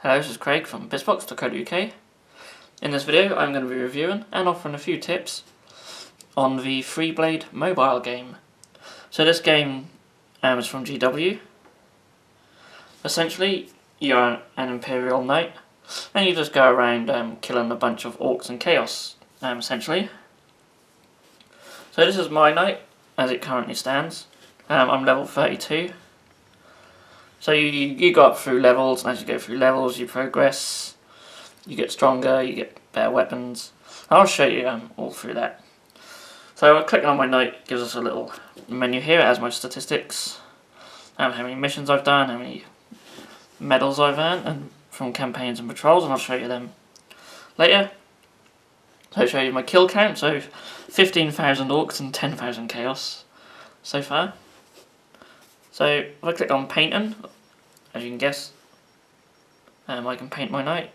Hello, this is Craig from bizbox.co.uk. In this video I'm going to be reviewing and offering a few tips on the Freeblade mobile game. So this game is from GW. Essentially you're an Imperial Knight and you just go around killing a bunch of orcs and chaos essentially. So this is my knight as it currently stands. I'm level 32. So you go up through levels, and as you go through levels you progress, you get stronger, you get better weapons. I'll show you all through that. So clicking on my knight gives us a little menu here. It has my statistics, how many missions I've done, how many medals I've earned and from campaigns and patrols, and I'll show you them later. So I'll show you my kill count, so 15,000 orcs and 10,000 chaos so far. So if I click on painting, as you can guess, I can paint my knight,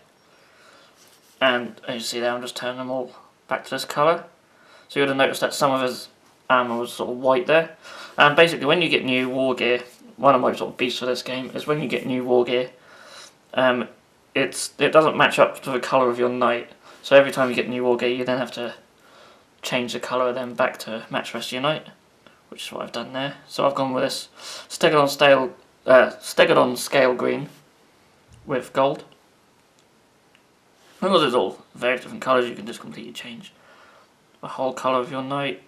and as you see there I'm just turning them all back to this colour. So you'll notice that some of his armour was sort of white there. And basically when you get new war gear, one of my sort of beasts for this game is when you get new war gear, it doesn't match up to the colour of your knight. So every time you get new war gear you then have to change the colour of them back to match the rest of your knight, which is what I've done there. So I've gone with this Stegadon scale green with gold. Because it's all various different colours, you can just completely change the whole colour of your knight.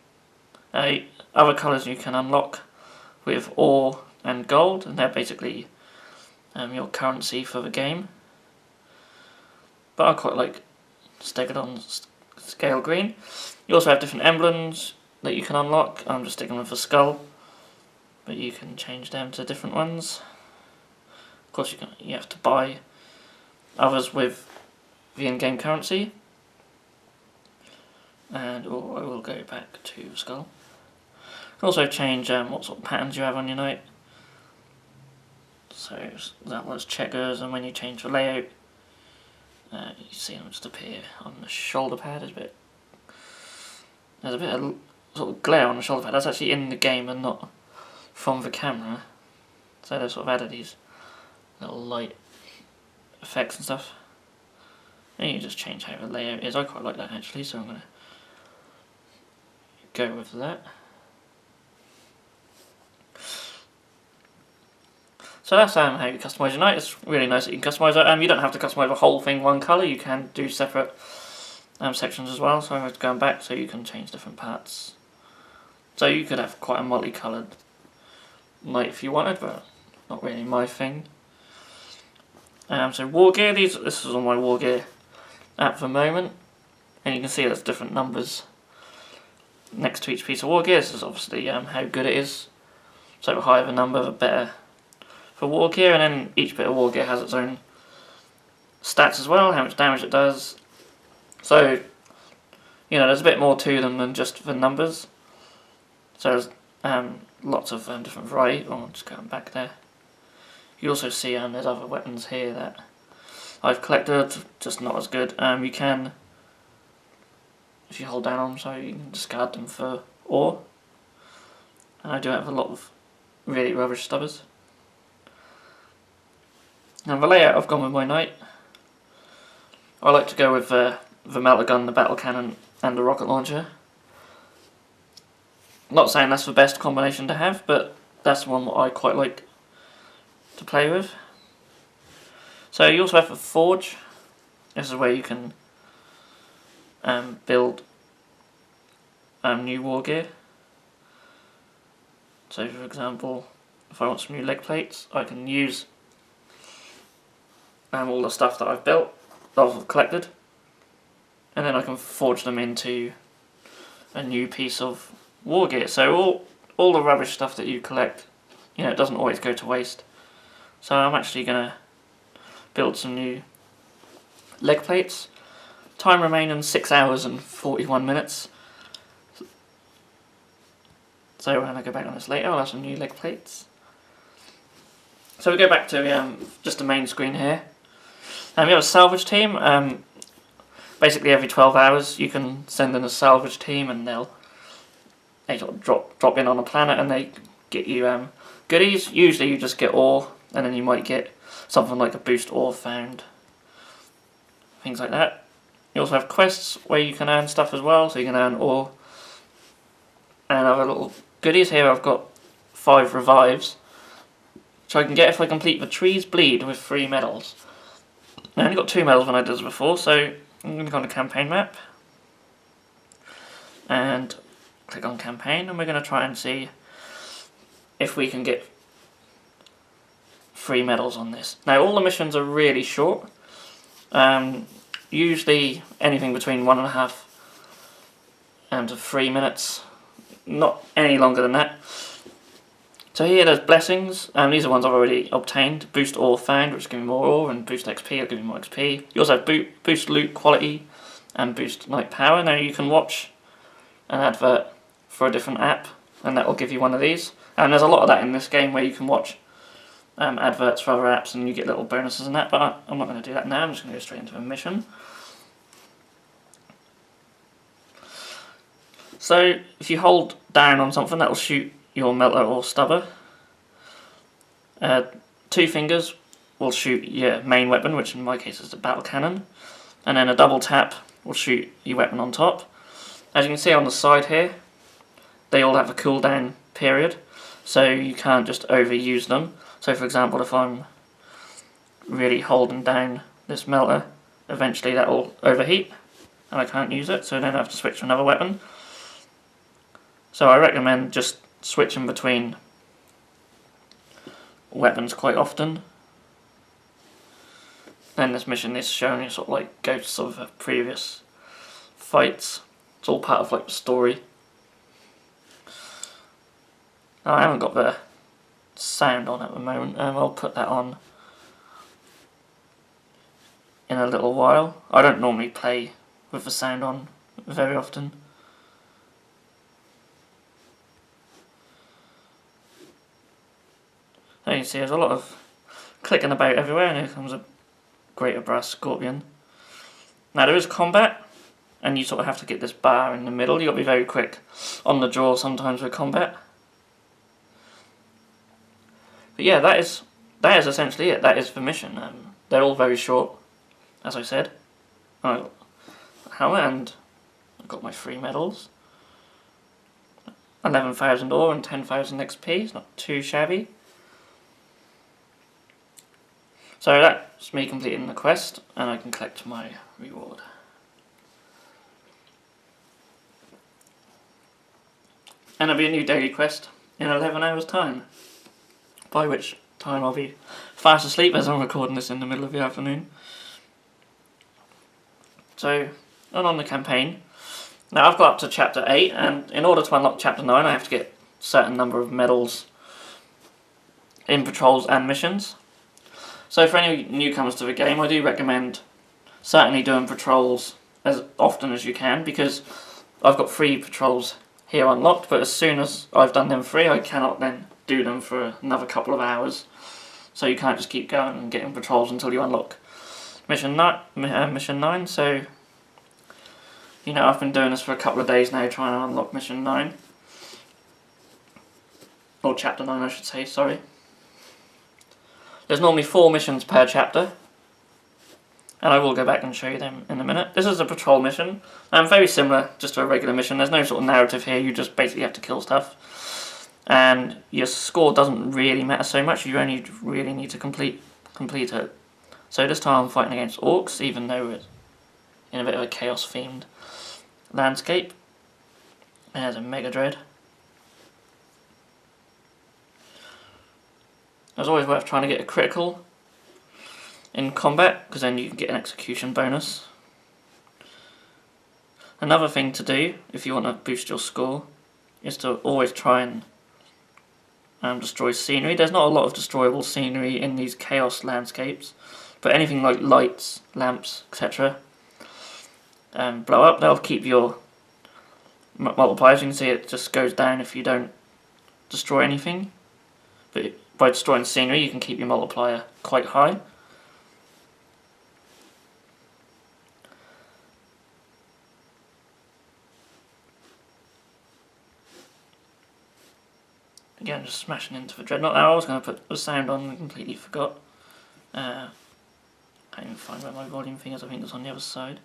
Other colours you can unlock with ore and gold, and they're basically your currency for the game. But I quite like Stegadon scale green. You also have different emblems that you can unlock. I'm just sticking with the skull, but you can change them to different ones. Of course you have to buy others with the in-game currency. And I will go back to the skull. You can also change what sort of patterns you have on your knight. So that was checkers, and when you change the layout, you see them just appear on the shoulder pad. There's a bit of sort of glare on the shoulder pad. That's actually in the game and not from the camera. So they've sort of added these little light effects and stuff. And you just change how the layout is. I quite like that actually, so I'm going to go with that. So that's how you customise your knight. It's really nice that you can customise it. You don't have to customise the whole thing one colour. You can do separate sections as well. So I'm just going back so you can change different parts. So you could have quite a multicoloured knight if you wanted, but not really my thing. So war gear. This is on my war gear at the moment, and you can see there's different numbers next to each piece of war gear. This is obviously how good it is. So the higher the number, the better for war gear, and then each bit of war gear has its own stats as well, how much damage it does. So, you know, there's a bit more to them than just the numbers. So there's lots of different variety. Oh, I'm just going back there. You also see there's other weapons here that I've collected, just not as good. You can, if you hold down on them, so you can discard them for ore. And I do have a lot of really rubbish stubbers. Now the layout I've gone with my knight. I like to go with the melter gun, the battle cannon and the rocket launcher. Not saying that's the best combination to have, but that's one that I quite like to play with. So you also have a forge. This is where you can build new war gear. So for example, if I want some new leg plates, I can use all the stuff that I've built, that I've collected, and then I can forge them into a new piece of war gear. So all the rubbish stuff that you collect, you know, it doesn't always go to waste. So I'm actually going to build some new leg plates. Time remaining 6 hours and 41 minutes. So when I go back on this later, I'll have some new leg plates. So we go back to just the main screen here. We have a salvage team. Basically every 12 hours you can send in a salvage team, and they sort of drop in on a planet and they get you goodies. Usually you just get ore, and then you might get something like a boost ore found, things like that. You also have quests where you can earn stuff as well, so you can earn ore and other little goodies. Here I've got 5 revives, which I can get if I complete the Trees Bleed with 3 medals. I only got 2 medals when I did this before, so I'm going to go on the campaign map and click on campaign, and we're going to try and see if we can get 3 medals on this. Now all the missions are really short, usually anything between 1.5 to 3 minutes, not any longer than that. So here there's blessings, and these are ones I've already obtained. Boost ore found, which give me more ore, and boost XP, will give me more XP. You also have boost loot quality and boost night power. Now you can watch an advert for a different app, and that will give you one of these. And there's a lot of that in this game where you can watch adverts for other apps and you get little bonuses and that, but I'm not going to do that now. I'm just going to go straight into a mission. So if you hold down on something, that will shoot your melter or stubber. 2 fingers will shoot your main weapon, which in my case is the battle cannon, and then a double tap will shoot your weapon on top. As you can see on the side here, they all have a cooldown period, so you can't just overuse them. So for example, if I'm really holding down this melter, eventually that will overheat and I can't use it, so then I have to switch to another weapon. So I recommend just switching between weapons quite often. Then this mission is showing you sort of like ghosts of previous fights. It's all part of like the story. Now, I haven't got the sound on at the moment, and I'll put that on in a little while. I don't normally play with the sound on very often. There you can see there's a lot of clicking about everywhere, and here comes a greater brass scorpion. Now there is combat, and you sort of have to get this bar in the middle. You've got to be very quick on the draw sometimes with combat. But yeah, that is essentially it. That is the mission. They're all very short, as I said. I got a helmet, and I've got my 3 medals. 11,000 ore and 10,000 XP. It's not too shabby. So that's me completing the quest, and I can collect my reward. And there'll be a new daily quest in 11 hours time, by which time I'll be fast asleep as I'm recording this in the middle of the afternoon. So, on the campaign. Now I've got up to chapter 8, and in order to unlock chapter 9 I have to get a certain number of medals in patrols and missions. So for any newcomers to the game, I do recommend certainly doing patrols as often as you can, because I've got 3 patrols here unlocked, but as soon as I've done them 3 I cannot then do them for another couple of hours. So you can't just keep going and getting patrols until you unlock mission 9, so you know, I've been doing this for a couple of days now trying to unlock mission 9. Or chapter 9 I should say, sorry. There's normally 4 missions per chapter, and I will go back and show you them in a minute. This is a patrol mission, very similar just to a regular mission. There's no sort of narrative here, you just basically have to kill stuff. And your score doesn't really matter so much, you only really need to complete it. So this time I'm fighting against orcs, even though it's in a bit of a chaos themed landscape. And there's a Mega Dread. It's always worth trying to get a critical in combat, because then you can get an execution bonus. Another thing to do, if you want to boost your score, is to always try and destroy scenery. There's not a lot of destroyable scenery in these chaos landscapes, but anything like lights, lamps, etc. Blow up, they'll keep your multipliers. You can see it just goes down if you don't destroy anything. But by destroying scenery you can keep your multiplier quite high. Again, just smashing into the dreadnought. I was going to put the sound on and completely forgot. where my volume thing is. I think it's on the other side.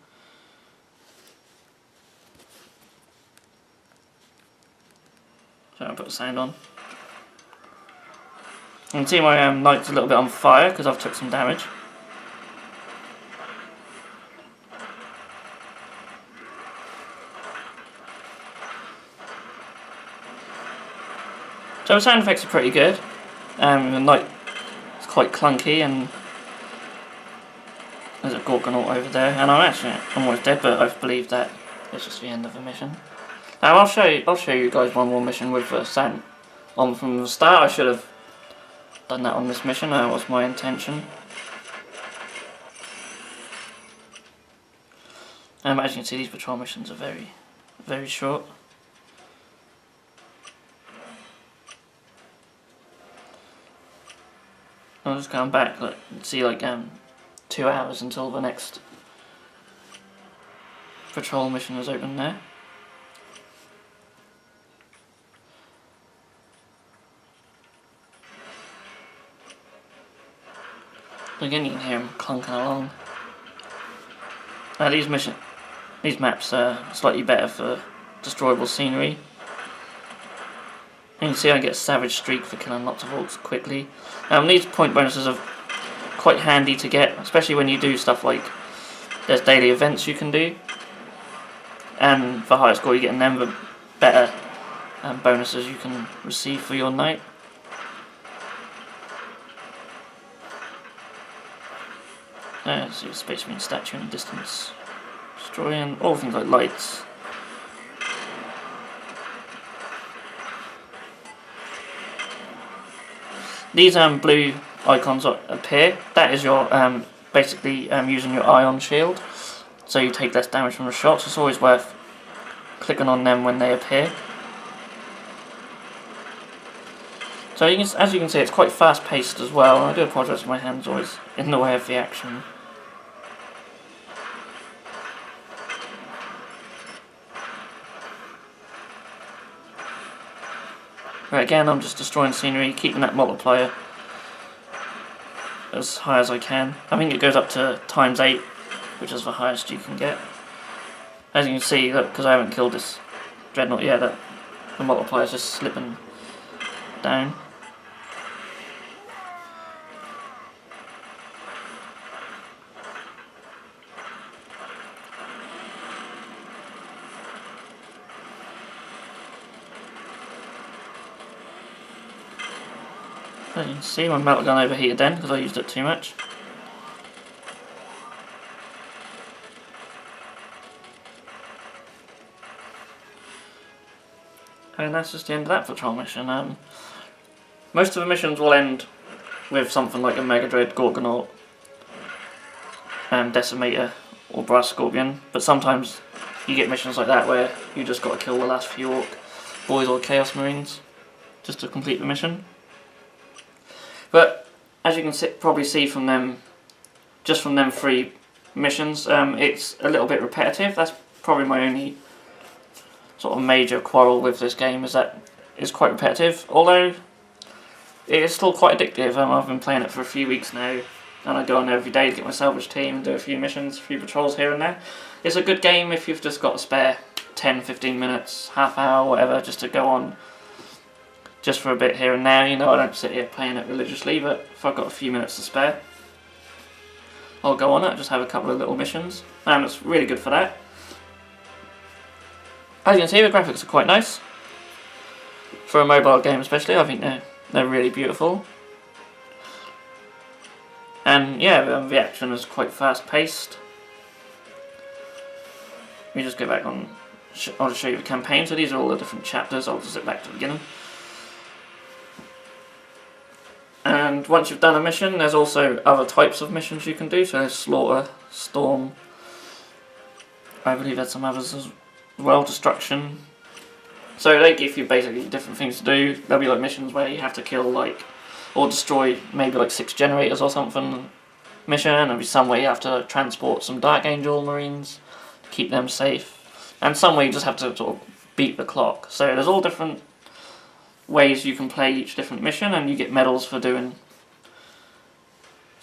So I'll put the sound on. You can see my knight's a little bit on fire because I've took some damage. So the sound effects are pretty good. The knight is quite clunky, and there's a Gorgonaut over there, and I'm actually almost dead, but I believe that it's just the end of the mission. I'll show you guys one more mission with sound on from the start. I should have done that on this mission. That was my intention. As you can see, these patrol missions are very, very short. I'll just come back, see 2 hours until the next patrol mission is open there. Again, you can hear them clunking along. These maps are slightly better for destroyable scenery. And you can see I get a savage streak for killing lots of orcs quickly. These point bonuses are quite handy to get, especially when you do stuff like there's daily events you can do. And the higher score you get in them, the better bonuses you can receive for your knight. So your space marine statue in the distance. Destroying all things like lights. These blue icons appear. That is your basically using your ion shield, so you take less damage from the shots. It's always worth clicking on them when they appear. So as you can see, it's quite fast paced as well. I do apologise, my hand's always in the way of the action. Right, again, I'm just destroying scenery, keeping that multiplier as high as I can. I think it goes up to ×8, which is the highest you can get. As you can see, look, because I haven't killed this dreadnought yet, the multiplier is just slipping down. As you can see, my metal gun overheated then because I used it too much. And that's just the end of that patrol mission. Most of the missions will end with something like a Mega Dread, Gorgonaut, Decimator, or Brass Scorpion, but sometimes you get missions like that where you just got to kill the last few Orc boys or Chaos Marines just to complete the mission. But as you can probably see from them, just from them 3 missions, it's a little bit repetitive. That's probably my only sort of major quarrel with this game, is that it's quite repetitive. Although it is still quite addictive. I've been playing it for a few weeks now, and I go on every day to get my salvage team and do a few missions, a few patrols here and there. It's a good game if you've just got a spare 10-15 minutes, half hour, whatever, just to go on. Just for a bit here and there. You know, I don't sit here playing it religiously, but if I've got a few minutes to spare, I'll go on it, just have a couple of little missions, and it's really good for that. As you can see, the graphics are quite nice. For a mobile game especially, I think they're really beautiful. And yeah, the action is quite fast paced. Let me just go back on, I'll just show you the campaign. So these are all the different chapters. I'll just zip back to the beginning. And once you've done a mission, there's also other types of missions you can do. So there's Slaughter, Storm, I believe there's some others as well, Destruction. So they give you basically different things to do. There'll be like missions where you have to kill or destroy maybe 6 generators or something mission. There'll be some where you have to transport some Dark Angel Marines to keep them safe. And some where you just have to sort of beat the clock. So there's all different ways you can play each different mission, and you get medals for doing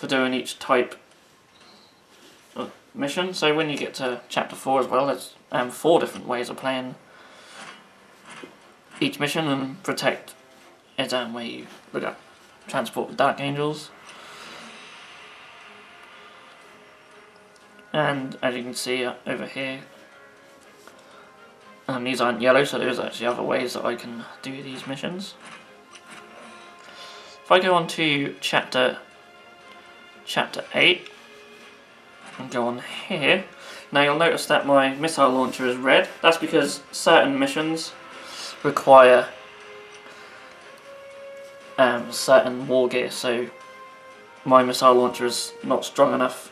each type mission. So when you get to chapter 4 as well, there's 4 different ways of playing each mission, and protect is where you look at transport the Dark Angels. And as you can see over here, these aren't yellow, so there's actually other ways that I can do these missions. If I go on to chapter 8 and go on here, now you'll notice that my missile launcher is red. That's because certain missions require certain war gear, so my missile launcher is not strong enough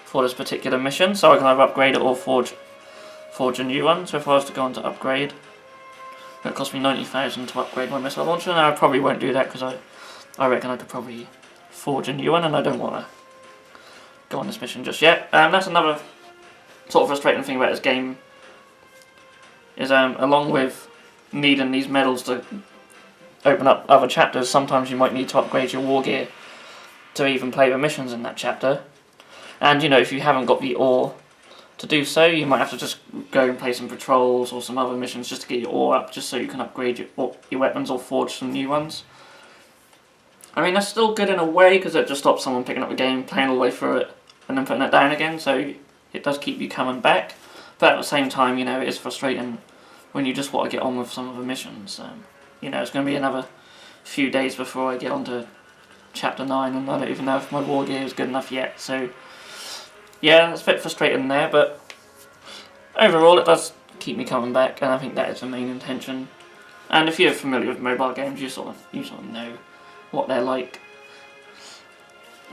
for this particular mission, so I can either upgrade it or forge a new one. So if I was to go on to upgrade, it would cost me 90,000 to upgrade my missile launcher, and I probably won't do that because I reckon I could probably forge a new one, and I don't want to go on this mission just yet. That's another sort of frustrating thing about this game, is along with needing these medals to open up other chapters, sometimes you might need to upgrade your war gear to even play the missions in that chapter. And you know, if you haven't got the ore to do so, you might have to just go and play some patrols or some other missions just to get your ore up, just so you can upgrade your weapons or forge some new ones. I mean, that's still good in a way, because it just stops someone picking up the game, playing all the way through it, and then putting it down again, so it does keep you coming back. But at the same time, you know, it is frustrating when you just want to get on with some of the missions. You know, it's going to be another few days before I get on to chapter 9, and I don't even know if my war gear is good enough yet, so yeah, it's a bit frustrating there, but overall it does keep me coming back, and I think that is the main intention. And if you're familiar with mobile games, you sort of know what they're like.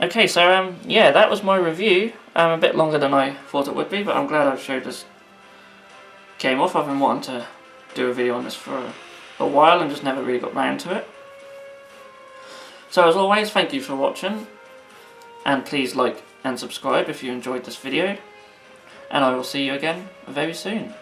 Okay, so yeah, that was my review. A bit longer than I thought it would be, but I'm glad I showed this game off. I've been wanting to do a video on this for a while and just never really got round to it. So as always, thank you for watching, and please like and subscribe if you enjoyed this video, and I will see you again very soon.